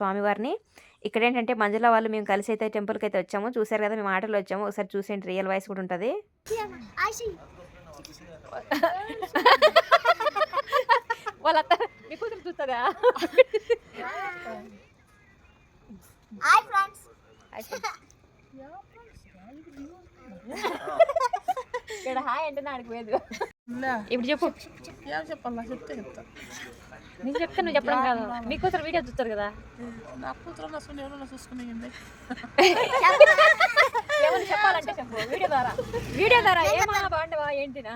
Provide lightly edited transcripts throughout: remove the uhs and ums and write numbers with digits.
స్వామివారిని. ఇక్కడేంటంటే మంజుల వాళ్ళు మేము కలిసి అయితే టెంపుల్‌కైతే వచ్చాము. చూసారు కదా! మేము ఆటోలో వచ్చాము. ఒకసారి చూసేయండి రియల్ వాయిస్ కూడా ఉంటది. వాళ్ళ అత్త మీ కూతురు చూస్తదా? Hi friends. ఇక్కడ హాయ్ అంటే ఆడికి లేదు. ఇప్పుడు చెప్పు. ఏం చెప్పాలా చెప్తే చెప్తా. నేను చెప్తే నువ్వు చెప్పడం కాదు. మీ కూతురు వీడియో చూస్తారు కదా. నా కూతురు నచ్చుకుని ఎవరైనా చూసుకునేయండి. ఏమని చెప్పాలంటే చెప్పు వీడియో ద్వారా ఏమా బాగుండవా ఏంటినా.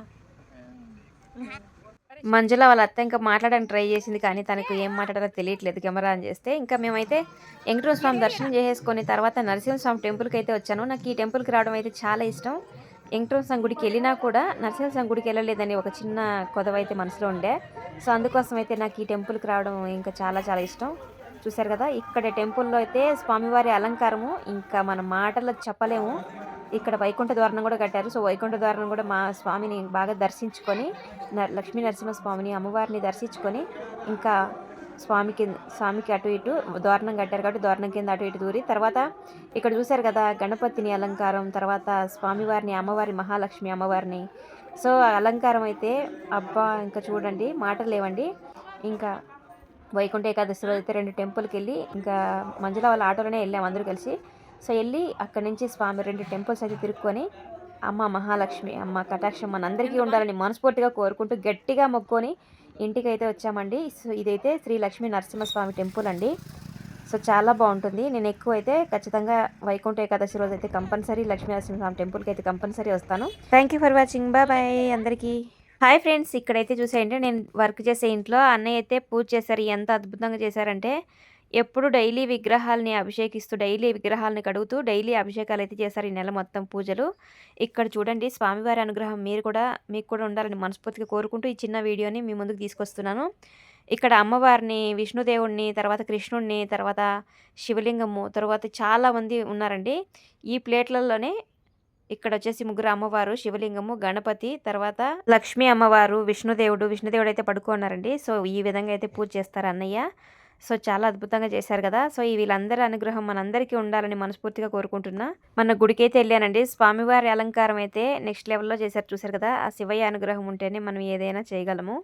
మంజుల వాళ్ళ అత్త ఇంకా మాట్లాడడానికి ట్రై చేసింది కానీ తనకు ఏం మాట్లాడాలో తెలియట్లేదు కెమెరా ఆన్ చేస్తే. ఇంకా మేమైతే వెంకటేశ్వర స్వామి దర్శనం చేసేసుకొని తర్వాత నరసింహస్వామి టెంపుల్కి అయితే వచ్చాను. నాకు ఈ టెంపుల్కి రావడం అయితే చాలా ఇష్టం. వెంకటేశ్వర స్వామి గుడికి వెళ్ళినా కూడా నరసింహస్వామి గుడికి వెళ్ళలేదని ఒక చిన్న కొదవ అయితే మనసులో ఉండే. సో అందుకోసం అయితే నాకు ఈ టెంపుల్కి రావడం ఇంకా చాలా చాలా ఇష్టం. చూసారు కదా ఇక్కడ టెంపుల్లో అయితే స్వామివారి అలంకారము ఇంకా మన మాటల్లో చెప్పలేము. ఇక్కడ వైకుంఠ ద్వారం కూడా కట్టారు. సో వైకుంఠ ద్వారం కూడా మా స్వామిని బాగా దర్శించుకొని లక్ష్మీ నరసింహస్వామిని అమ్మవారిని దర్శించుకొని ఇంకా స్వామికి అటు ఇటు ద్వారణం కట్టారు కాబట్టి ద్వారణం కింద అటు ఇటు దూరి తర్వాత ఇక్కడ చూశారు కదా గణపతిని అలంకారం, తర్వాత స్వామివారిని అమ్మవారి మహాలక్ష్మి అమ్మవారిని. సో అలంకారం అయితే అబ్బా ఇంకా చూడండి మాటలు లేవండి. ఇంకా వైకుంఠ ఏకాదశిలో అయితే 2 టెంపుల్కి వెళ్ళి ఇంకా మంజుల వాళ్ళ ఆటోలోనే వెళ్ళాము అందరూ కలిసి. సో వెళ్ళి అక్కడి నుంచి స్వామి 2 టెంపుల్స్ అయితే తిరుక్కొని అమ్మ మహాలక్ష్మి అమ్మ కటాక్షం మనందరికీ ఉండాలని మనస్ఫూర్తిగా కోరుకుంటూ గట్టిగా మొక్కుకొని ఇంటికి అయితే వచ్చామండి. సో ఇదైతే శ్రీ లక్ష్మీ నరసింహస్వామి టెంపుల్ అండి. సో చాలా బాగుంటుంది. నేను ఎక్కువ అయితే ఖచ్చితంగా వైకుంఠ ఏకాదశి రోజు అయితే కంపల్సరీ లక్ష్మీ నరసింహస్వామి టెంపుల్కి అయితే కంపల్సరీ వస్తాను. Thank you for watching. Bye అందరికీ. హాయ్ ఫ్రెండ్స్, ఇక్కడైతే చూసేయండి నేను వర్క్ చేసే ఇంట్లో అన్నయ్య అయితే పూజ చేశారు. ఎంత అద్భుతంగా చేశారంటే ఎప్పుడు డైలీ విగ్రహాలని అభిషేకిస్తూ డైలీ విగ్రహాలని కడుగుతూ డైలీ అభిషేకాలు అయితే చేశారు ఈ నెల మొత్తం పూజలు. ఇక్కడ చూడండి స్వామివారి అనుగ్రహం మీకు కూడా ఉండాలని మనస్ఫూర్తిగా కోరుకుంటూ ఈ చిన్న వీడియోని మీ ముందుకు తీసుకొస్తున్నాను. ఇక్కడ అమ్మవారిని, విష్ణుదేవుడిని, తర్వాత కృష్ణుడిని, తర్వాత శివలింగము, తర్వాత చాలామంది ఉన్నారండి. ఈ ప్లేట్లలోనే ఇక్కడ వచ్చేసి 3 అమ్మవారు, శివలింగము, గణపతి, తర్వాత లక్ష్మీ అమ్మవారు, విష్ణుదేవుడు అయితే పడుకున్నారండి. సో ఈ విధంగా అయితే పూజ చేస్తారు అన్నయ్య. సో చాలా అద్భుతంగా చేశారు కదా. సో ఈ వీళ్ళందరి అనుగ్రహం మనందరికీ ఉండాలని మనస్ఫూర్తిగా కోరుకుంటున్నా. మన గుడికైతే వెళ్ళానండి. స్వామివారి అలంకారం అయితే నెక్స్ట్ లెవెల్లో చేశారు చూశారు కదా. ఆ శివయ్య అనుగ్రహం ఉంటేనే మనం ఏదైనా చేయగలము.